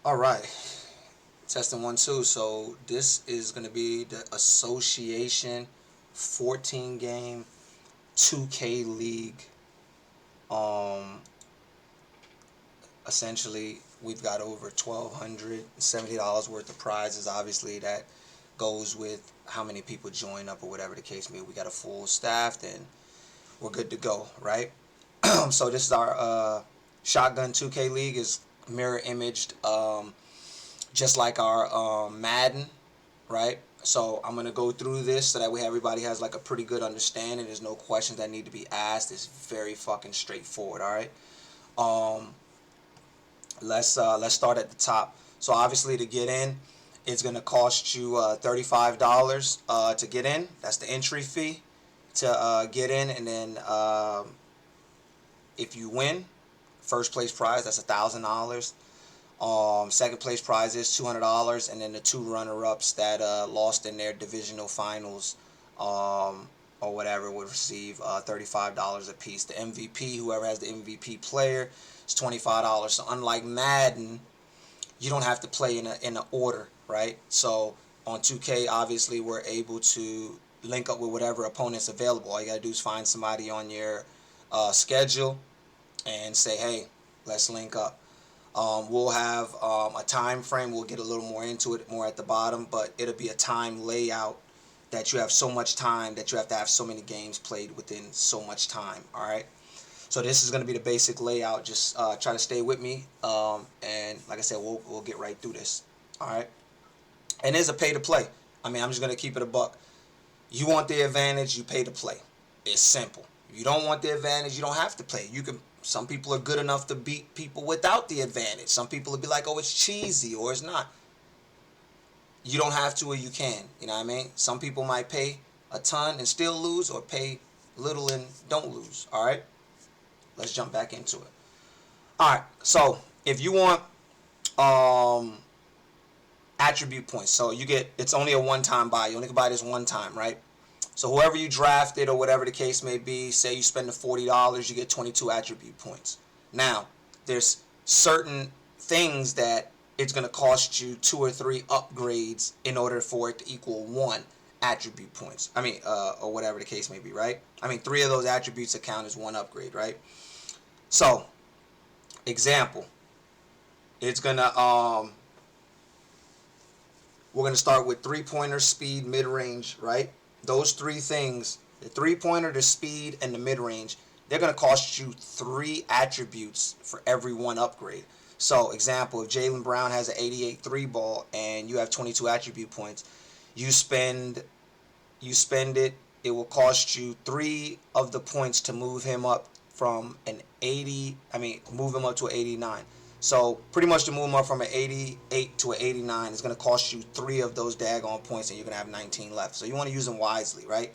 All right, testing 1 2. So this is going to be the Association 14 game 2K League. Um, Essentially, we've got over $1,270 worth of prizes. Obviously, that goes with how many people join up or whatever the case may be. We got a full staff, then we're good to go, right? So this is our Shotgun 2K League is mirror imaged, just like our Madden, right? So I'm gonna go through this so that way everybody has like a pretty good understanding. There's no questions that need to be asked. It's very fucking straightforward. All right. Um, let's start at the top. So obviously to get in, it's gonna cost you $35 to get in. That's the entry fee to get in, and then if you win, first place prize that's $1,000. Second place prize is $200, and then the two runner-ups that lost in their divisional finals, or whatever, would receive $35 apiece. The MVP, whoever has the MVP player, is $25. So unlike Madden, you don't have to play in a order, right? So on 2K, obviously, we're able to link up with whatever opponent's available. All you gotta do is find somebody on your schedule and say, hey, let's link up. We'll have a time frame. We'll get a little more into it more at the bottom, but it'll be a time layout that you have so much time that you have to have so many games played within so much time. All right. So this is going to be the basic layout. Just try to stay with me, and like I said, we'll get right through this. All right. And it's a pay to play. I mean, I'm just going to keep it a buck. You want the advantage, you pay to play. It's simple. If you don't want the advantage, you don't have to play. You can. Some people are good enough to beat people without the advantage. Some people will be like, "Oh, it's cheesy," or "It's not." You don't have to, or you can. You know what I mean? Some people might pay a ton and still lose, or pay little and don't lose. All right. Let's jump back into it. All right. So if you want um, attribute points, so you get, it's only a one-time buy. You only can buy this one time, right? So whoever you drafted or whatever the case may be, say you spend the $40, you get 22 attribute points. Now, there's certain things that it's going to cost you 2 or 3 upgrades in order for it to equal 1 attribute points. I mean, or whatever the case may be, right? I mean, 3 of those attributes account as 1 upgrade, right? So, example, it's gonna we're gonna start with 3-pointer, speed, mid range, right? Those 3 things, the 3-pointer, the speed, and the mid range, they're gonna cost you 3 attributes for every 1 upgrade. So, example, if Jaylen Brown has an 88 3 ball and you have 22 attribute points, you spend it. It will cost you 3 of the points to move him up from an 80. I mean, move him up to an 89. So pretty much to move him up from an 88 to an 89 is going to cost you 3 of those daggone points, and you're going to have 19 left. So you want to use them wisely, right?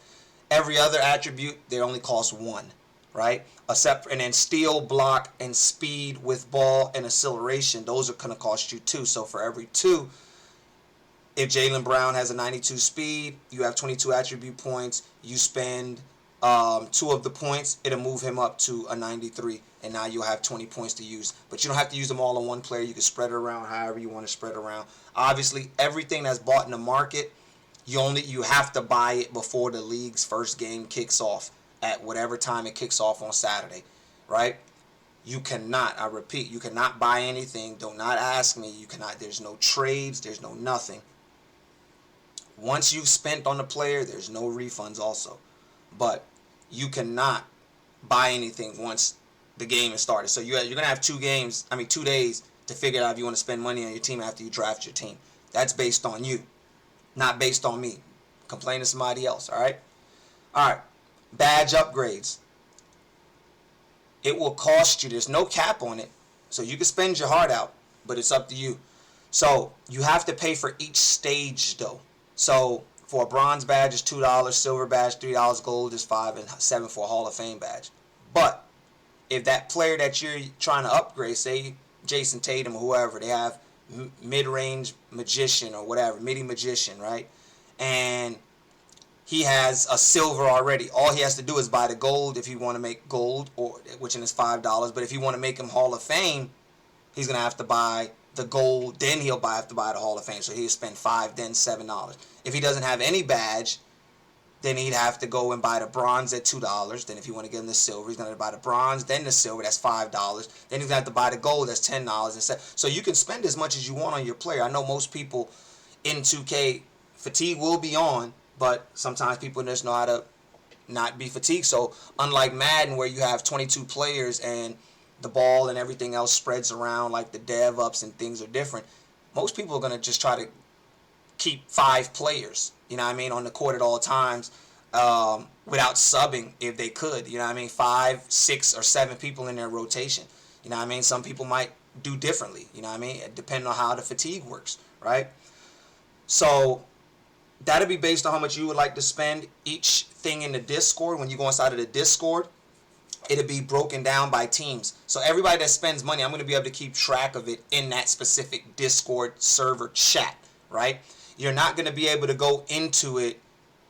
Every other attribute, they only cost 1, right? Except, and then steal, block, and speed with ball and acceleration, those are going to cost you 2. So for every 2, if Jaylen Brown has a 92 speed, you have 22 attribute points. You spend 2 of the points, it'll move him up to a 93, and now you'll have 20 points to use. But you don't have to use them all on one player. You can spread it around however you want to spread it around. Obviously, everything that's bought in the market, you have to buy it before the league's first game kicks off at whatever time it kicks off on Saturday, right? You cannot, I repeat, you cannot buy anything. Do not ask me. You cannot. There's no trades. There's no nothing. Once you've spent on the player, there's no refunds also. But you cannot buy anything once the game is started. So you're going to have 2 days to figure out if you want to spend money on your team after you draft your team. That's based on you, not based on me. Complain to somebody else, all right? All right, badge upgrades. It will cost you, there's no cap on it, so you can spend your heart out, but it's up to you. So you have to pay for each stage though. So for a bronze badge it's $2, silver badge $3, gold is 5, and 7 for a Hall of Fame badge. But if that player that you're trying to upgrade, say Jason Tatum or whoever, they have mid-range magician or whatever, midi magician, right? And he has a silver already. All he has to do is buy the gold if you want to make gold, or which is $5. But if you want to make him Hall of Fame, he's going to have to buy the gold, then he'll have to buy the Hall of Fame. So he'll spend $5, then $7. If he doesn't have any badge, then he'd have to go and buy the bronze at $2. Then if you want to give him the silver, he's going to buy the bronze, then the silver, that's $5. Then he's going to have to buy the gold, that's $10. So you can spend as much as you want on your player. I know most people in 2K, fatigue will be on, but sometimes people just know how to not be fatigued. So unlike Madden, where you have 22 players and the ball and everything else spreads around, like the dev ups and things are different, most people are going to just try to keep 5 players, you know what I mean, on the court at all times, without subbing if they could, you know what I mean, 5, 6, or 7 people in their rotation, you know what I mean. Some people might do differently, you know what I mean, depending on how the fatigue works, right? So that'll be based on how much you would like to spend. Each thing in the Discord, when you go inside of the Discord, it'll be broken down by teams. So everybody that spends money, I'm going to be able to keep track of it in that specific Discord server chat, right? You're not going to be able to go into it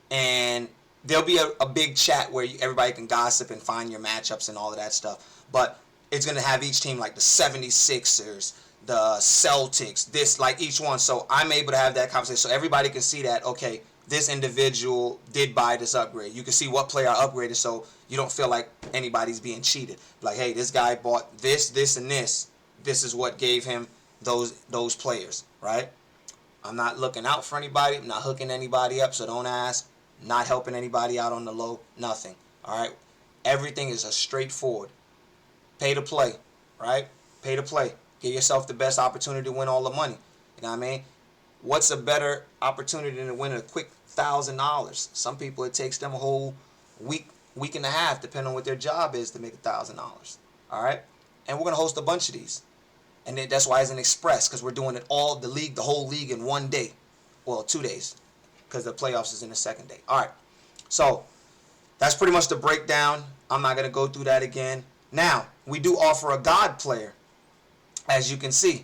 and there'll be a big chat where everybody can gossip and find your matchups and all of that stuff. But it's going to have each team, like the 76ers, the Celtics, this, like each one. So I'm able to have that conversation so everybody can see that, okay, this individual did buy this upgrade. You can see what player I upgraded so you don't feel like anybody's being cheated. Like, hey, this guy bought this, this, and this. This is what gave him those players, right? I'm not looking out for anybody. I'm not hooking anybody up, so don't ask. Not helping anybody out on the low. Nothing. All right? Everything is a straightforward. Pay to play, right? Pay to play. Give yourself the best opportunity to win all the money. You know what I mean? What's a better opportunity than to win a quick $1,000? Some people, it takes them a whole week and a half, depending on what their job is, to make $1,000. All right? And we're going to host a bunch of these. And that's why it's an express, because we're doing it all, the whole league in one day. Well, 2 days, because the playoffs is in the second day. All right. So that's pretty much the breakdown. I'm not going to go through that again. Now, we do offer a God player, as you can see.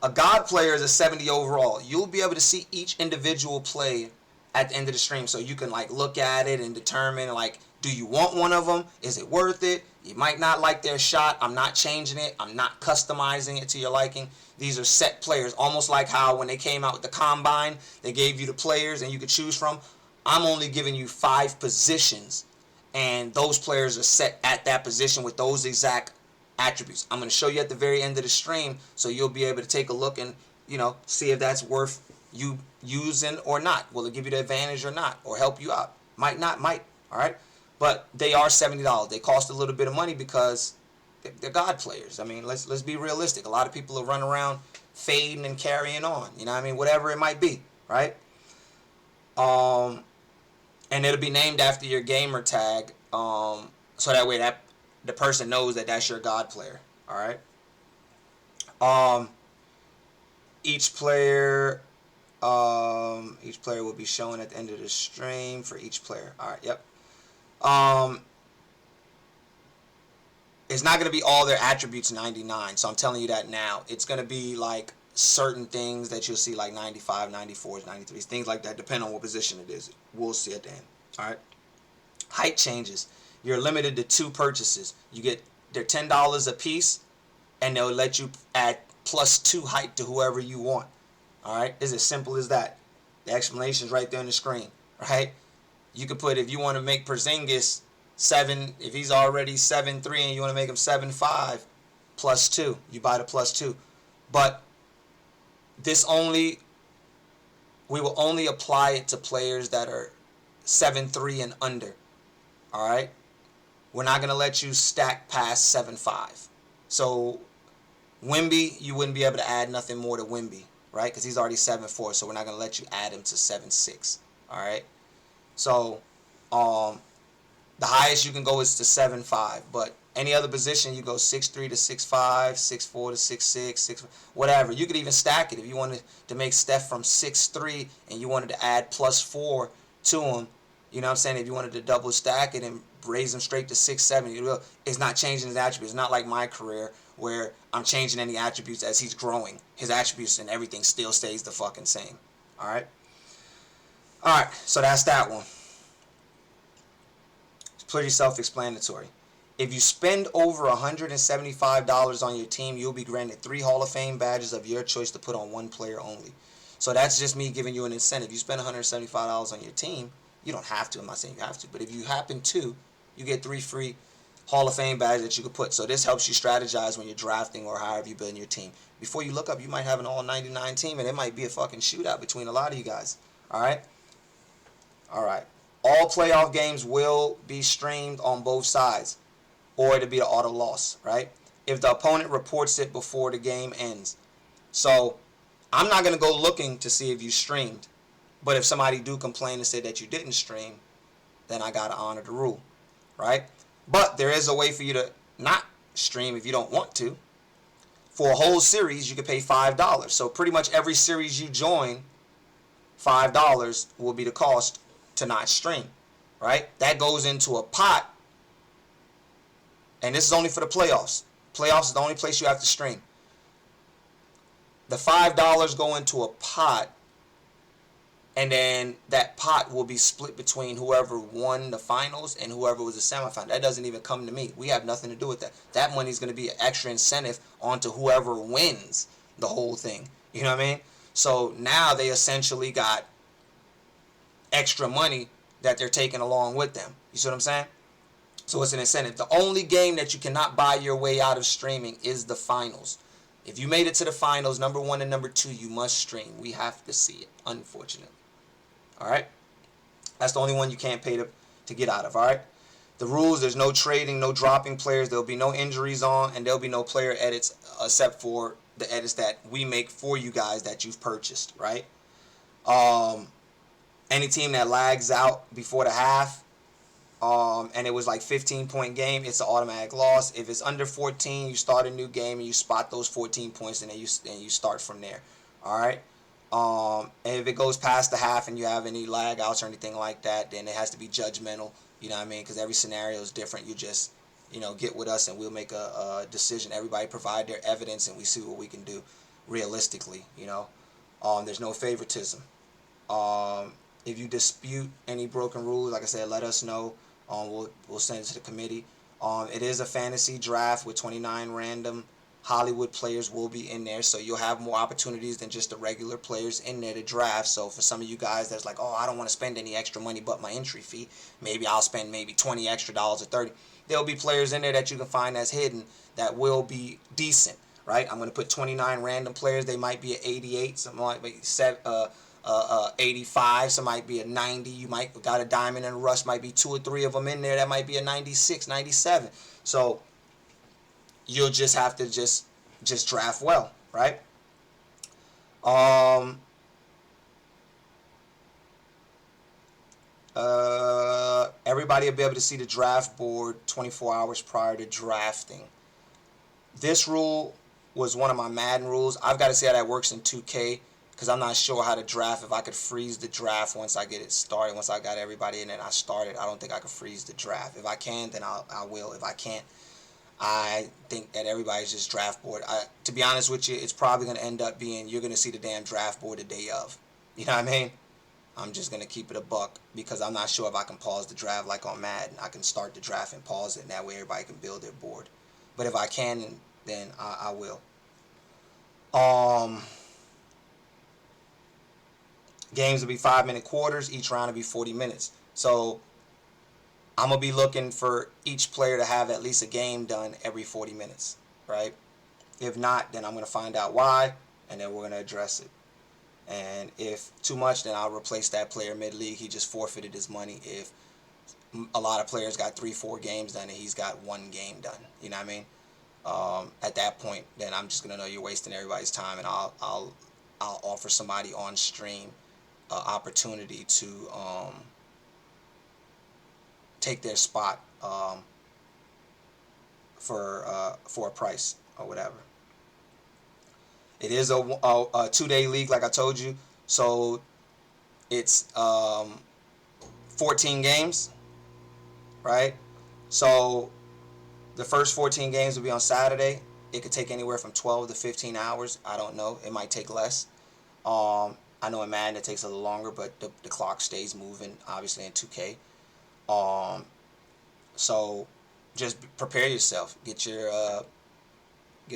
A God player is a 70 overall. You'll be able to see each individual play at the end of the stream, so you can like look at it and determine, like, do you want one of them? Is it worth it? You might not like their shot. I'm not changing it. I'm not customizing it to your liking. These are set players, almost like how when they came out with the Combine, they gave you the players and you could choose from. I'm only giving you 5 positions, and those players are set at that position with those exact attributes. I'm going to show you at the very end of the stream, so you'll be able to take a look and, you know, see if that's worth you using or not. Will it give you the advantage or not, or help you out? Might not, might. All right, but they are $70. They cost a little bit of money because they're God players. I mean, let's be realistic. A lot of people will run around fading and carrying on. You know what I mean? Whatever it might be, right? And it'll be named after your gamer tag, so that way that the person knows that that's your God player. All right. Each player will be shown at the end of the stream for each player. All right. Yep. It's not going to be all their attributes 99, so I'm telling you that now. It's going to be like certain things that you'll see, like 95, 94s, 93s, things like that, depending on what position it is. We'll see at the end. All right. Height changes. You're limited to 2 purchases. They're $10 a piece, and they'll let you add +2 height to whoever you want. All right. It's as simple as that. The explanation is right there on the screen. Right. You could put, if you want to make Porzingis 7, if he's already 7'3" and you want to make him 7'5", +2. You buy the +2. But we will only apply it to players that are 7'3" and under. All right. We're not going to let you stack past 7'5". So Wemby, you wouldn't be able to add nothing more to Wemby, right? Because he's already 7'4", so we're not going to let you add him to 7'6". All right. So the highest you can go is to 7'5", but any other position you go 6'3" to 6'5", 6'4" to 6'6", 6, whatever. You could even stack it if you wanted to make Steph from 6'3" and you wanted to add +4 to him. You know what I'm saying? If you wanted to double stack it and raise him straight to 6'7", it's not changing his attributes. It's not like my career where I'm changing any attributes as he's growing. His attributes and everything still stays the fucking same. All right? All right, so that's that one. It's pretty self-explanatory. If you spend over $175 on your team, you'll be granted 3 Hall of Fame badges of your choice to put on one player only. So that's just me giving you an incentive. You spend $175 on your team, you don't have to. I'm not saying you have to, but if you happen to, you get 3 free Hall of Fame badges that you could put. So this helps you strategize when you're drafting or however you build your team. Before you look up, you might have an all 99 team, and it might be a fucking shootout between a lot of you guys. All right? All right. All playoff games will be streamed on both sides, or it'll be an auto loss, right? If the opponent reports it before the game ends. So I'm not going to go looking to see if you streamed. But if somebody do complain and say that you didn't stream, then I got to honor the rule, right? But there is a way for you to not stream if you don't want to. For a whole series, you could pay $5. So pretty much every series you join, $5 will be the cost to not stream, right? That goes into a pot, and this is only for the playoffs. Playoffs is the only place you have to stream. The $5 go into a pot, and then that pot will be split between whoever won the finals and whoever was the semifinal. That doesn't even come to me. We have nothing to do with that. That money is going to be an extra incentive onto whoever wins the whole thing. You know what I mean? So now they essentially got extra money that they're taking along with them. You see what I'm saying? So it's an incentive. The only game that you cannot buy your way out of streaming is the finals. If you made it to the finals, number 1 and number 2, you must stream. We have to see it, unfortunately. All right? That's the only one you can't pay to get out of, all right? The rules, there's no trading, no dropping players. There'll be no injuries on, and there'll be no player edits except for the edits that we make for you guys that you've purchased, right? Any team that lags out before the half, and it was like 15-point game, it's an automatic loss. If it's under 14, you start a new game and you spot those 14 points, and then you start from there. All right. And if it goes past the half and you have any lag outs or anything like that, then it has to be judgmental. You know what I mean? Because every scenario is different. You just, get with us and we'll make a decision. Everybody provide their evidence and we see what we can do realistically. There's no favoritism. If you dispute any broken rules, like I said, let us know. We'll send it to the committee. It is a fantasy draft with 29 random Hollywood players will be in there, so you'll have more opportunities than just the regular players in there to draft. So for some of you guys that's like, oh, I don't want to spend any extra money but my entry fee, maybe I'll spend maybe $20 extra or $30. There'll be players in there that you can find that's hidden that will be decent, right? I'm going to put 29 random players. They might be at 88, some might be 85, some might be a 90. You might got a diamond and a rush, might be 2 or 3 of them in there. That might be a 96, 97. So you'll just have to just draft well, right? Everybody will be able to see the draft board 24 hours prior to drafting. This rule was one of my Madden rules. I've got to see how that works in 2K because I'm not sure how to draft. If I could freeze the draft once I get it started, once I got everybody in and I started, I don't think I could freeze the draft. If I can, then I will. If I can't, I think that everybody's just draft board. To be honest with you, it's probably going to end up being you're going to see the damn draft board the day of. You know what I mean? I'm just going to keep it a buck because I'm not sure if I can pause the draft like on Madden. I can start the draft and pause it, and that way everybody can build their board. But if I can, then I will. Games will be 5-minute quarters. Each round will be 40 minutes. So I'm going to be looking for each player to have at least a game done every 40 minutes, right? If not, then I'm going to find out why, and then we're going to address it. And if too much, then I'll replace that player mid-league. He just forfeited his money. If a lot of players got 3-4 games done and he's got 1 game done, you know what I mean? At that point, then I'm just going to know you're wasting everybody's time, and I'll offer somebody on stream an opportunity to take their spot for a price or whatever. It is a 2-day league, like I told you, so it's 14 games, right? So the first 14 games will be on Saturday. It could take anywhere from 12 to 15 hours. I don't know. It might take less. I know in Madden it takes a little longer, but the clock stays moving, obviously, in 2K. So just prepare yourself. Get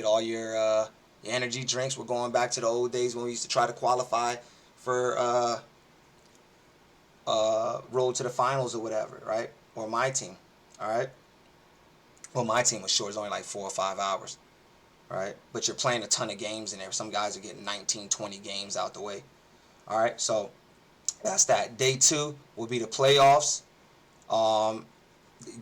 all your energy drinks. We're going back to the old days when we used to try to qualify for road to the finals or whatever, right? Or my team, all right? Well, my team was short. It's only like 4 or 5 hours, right? But you're playing a ton of games in there. Some guys are getting 19, 20 games out the way, all right? So that's that. Day 2 will be the playoffs. Um,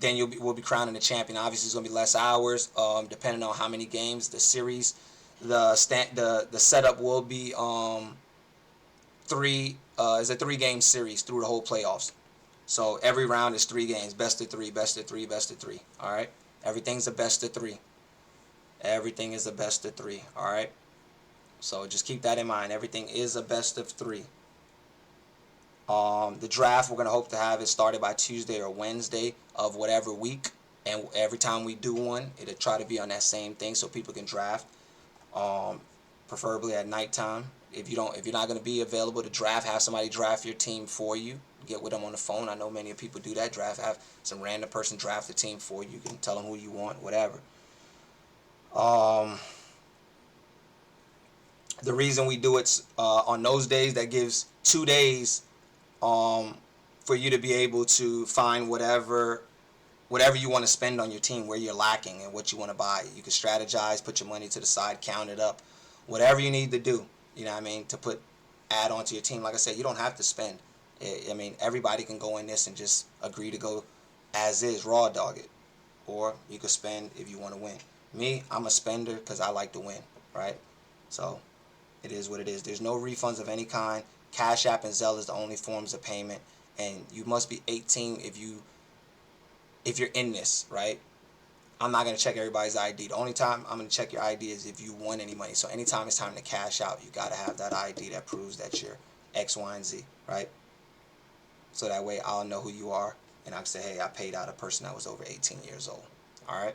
then we'll be crowning the champion. Obviously, it's gonna be less hours, depending on how many games the series, the setup will be three is a 3 game series through the whole playoffs. So every round is 3 games, best of 3, best of 3, best of 3. All right, everything's a best of 3. Everything is a best of 3. All right, so just keep that in mind. Everything is a best of 3. The draft, we're going to hope to have it started by Tuesday or Wednesday of whatever week. And every time we do one, it'll try to be on that same thing so people can draft, preferably at nighttime. If you're not going to be available to draft, have somebody draft your team for you. Get with them on the phone. I know many people do that. Have some random person draft the team for you. You can tell them who you want, whatever. The reason we do it on those days, that gives 2 days for you to be able to find whatever you want to spend on your team, where you're lacking and what you want to buy. You can strategize, put your money to the side, count it up, whatever you need to do. You know what I mean? To add on to your team. Like I said, you don't have to spend. I mean, everybody can go in this and just agree to go as is, raw dog it, or you could spend if you want to win. Me, I'm a spender because I like to win, right? So it is what it is. There's no refunds of any kind. Cash App and Zelle is the only forms of payment, and you must be 18 if you're in this, right? I'm not going to check everybody's ID. The only time I'm going to check your ID is if you won any money. So anytime it's time to cash out, you got to have that ID that proves that you're X, Y, and Z, right? So that way I'll know who you are, and I can say, hey, I paid out a person that was over 18 years old. All right.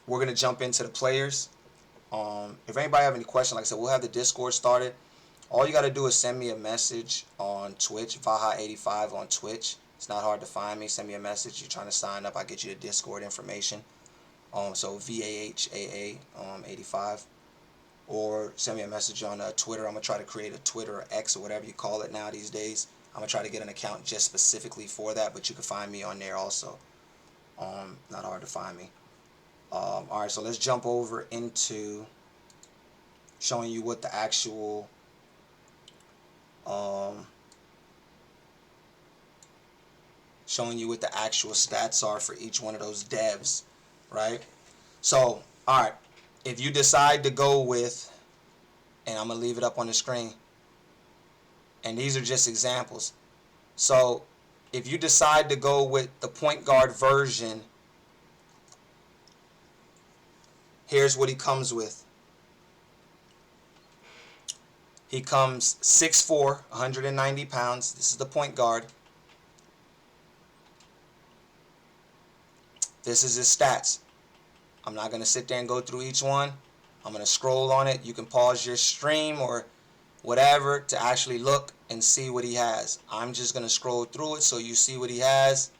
We're going to jump into the players. If anybody have any questions, like I said, we'll have the Discord started. All you got to do is send me a message on Twitch, Vaha85 on Twitch. It's not hard to find me. Send me a message. You're trying to sign up, I get you the Discord information. So VAHAA 85. Or send me a message on Twitter. I'm going to try to create a Twitter or X or whatever you call it now these days. I'm going to try to get an account just specifically for that, but you can find me on there also. Not hard to find me. Alright, so let's jump over into showing you what the actual stats are for each one of those devs, right? So, alright, if you decide to go with, and I'm going to leave it up on the screen, and these are just examples. So, if you decide to go with the point guard version, here's what he comes with. He comes 6'4", 190 pounds. This is the point guard. This is his stats. I'm not going to sit there and go through each one. I'm going to scroll on it. You can pause your stream or whatever to actually look and see what he has. I'm just going to scroll through it so you see what he has.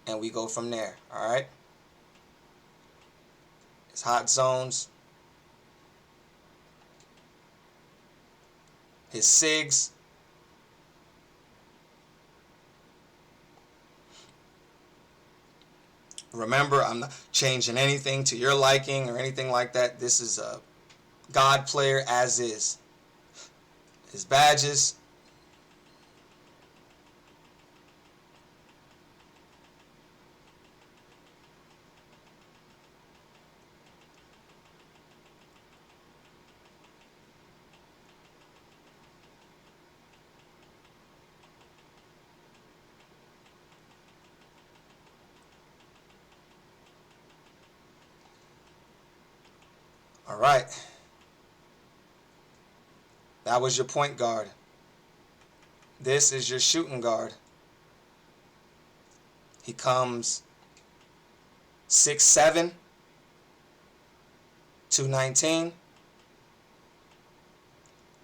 And we go from there, all right? His hot zones. His SIGs. Remember, I'm not changing anything to your liking or anything like that. This is a God player as is. His badges. All right. That was your point guard. This is your shooting guard. He comes 6'7", 219.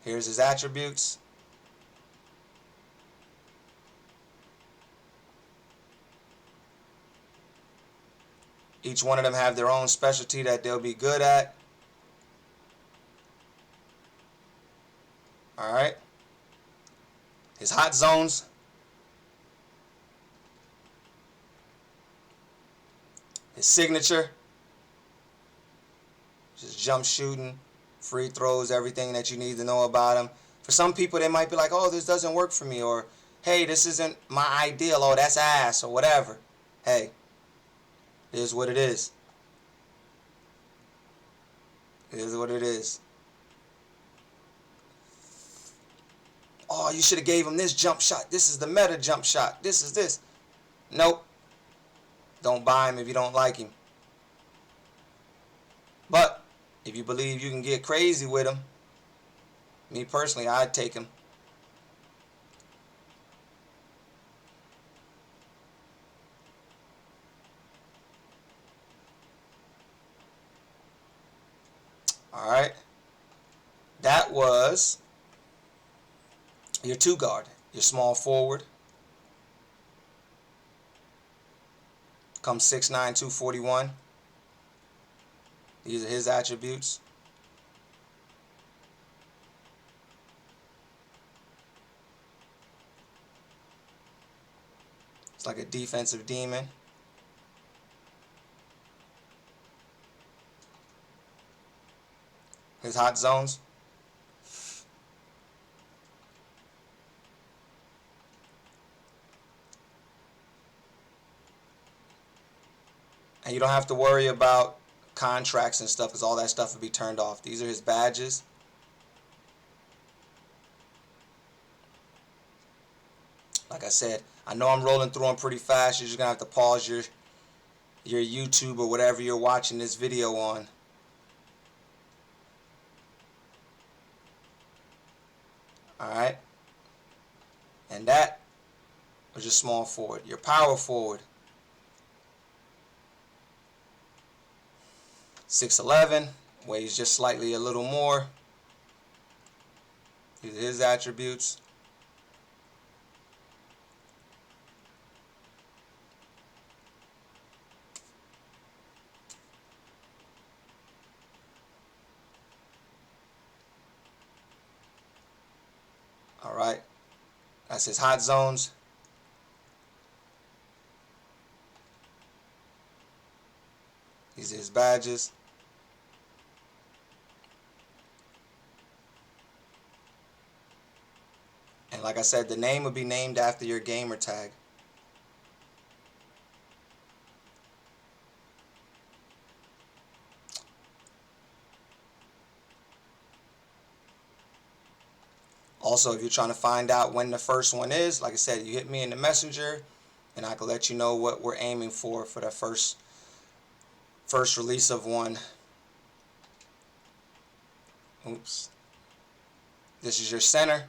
Here's his attributes. Each one of them have their own specialty that they'll be good at. All right. His hot zones. His signature. Just jump shooting, free throws, everything that you need to know about him. For some people, they might be like, oh, this doesn't work for me. Or, hey, this isn't my ideal. Oh, that's ass or whatever. Hey, it is what it is. It is what it is. Oh, you should have gave him this jump shot. This is the meta jump shot. This is this. Nope. Don't buy him if you don't like him. But if you believe you can get crazy with him, me personally, I'd take him. All right. That was your two guard, your small forward. Comes 6'9", 241. These are his attributes. It's like a defensive demon. His hot zones. And you don't have to worry about contracts and stuff because all that stuff will be turned off. These are his badges. Like I said, I know I'm rolling through them pretty fast. You're just going to have to pause your YouTube or whatever you're watching this video on. Alright? And that was your small forward. Your power forward. 6'11", weighs just slightly a little more. These are his attributes. Alright, that's his hot zones. These are his badges. And like I said, the name will be named after your gamer tag. Also, if you're trying to find out when the first one is, like I said, you hit me in the messenger and I can let you know what we're aiming for the first release of one. Oops. This is your center.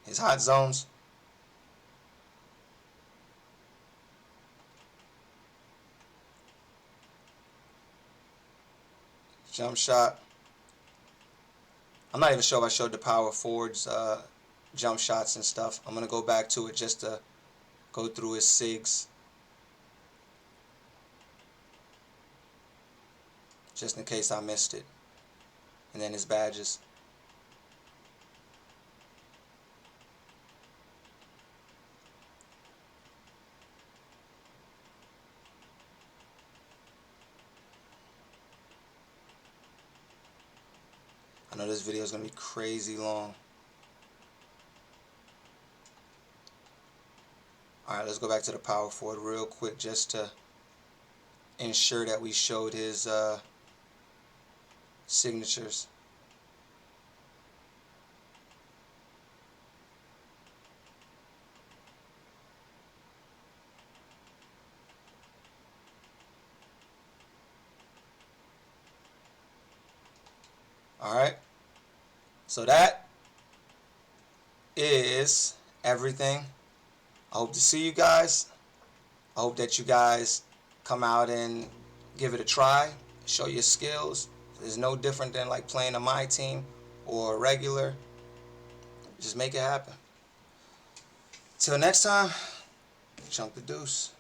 His hot zones. Jump shot. I'm not even sure if I showed the power forwards jump shots and stuff. I'm going to go back to it just to go through his SIGs. Just in case I missed it. And then his badges. I know this video is going to be crazy long. Alright, let's go back to the power forward real quick just to ensure that we showed his signatures. Alright, so that is everything. I hope to see you guys. I hope that you guys come out and give it a try, show your skills. It's no different than like playing a my team or a regular. Just make it happen. Till next time, chunk the deuce.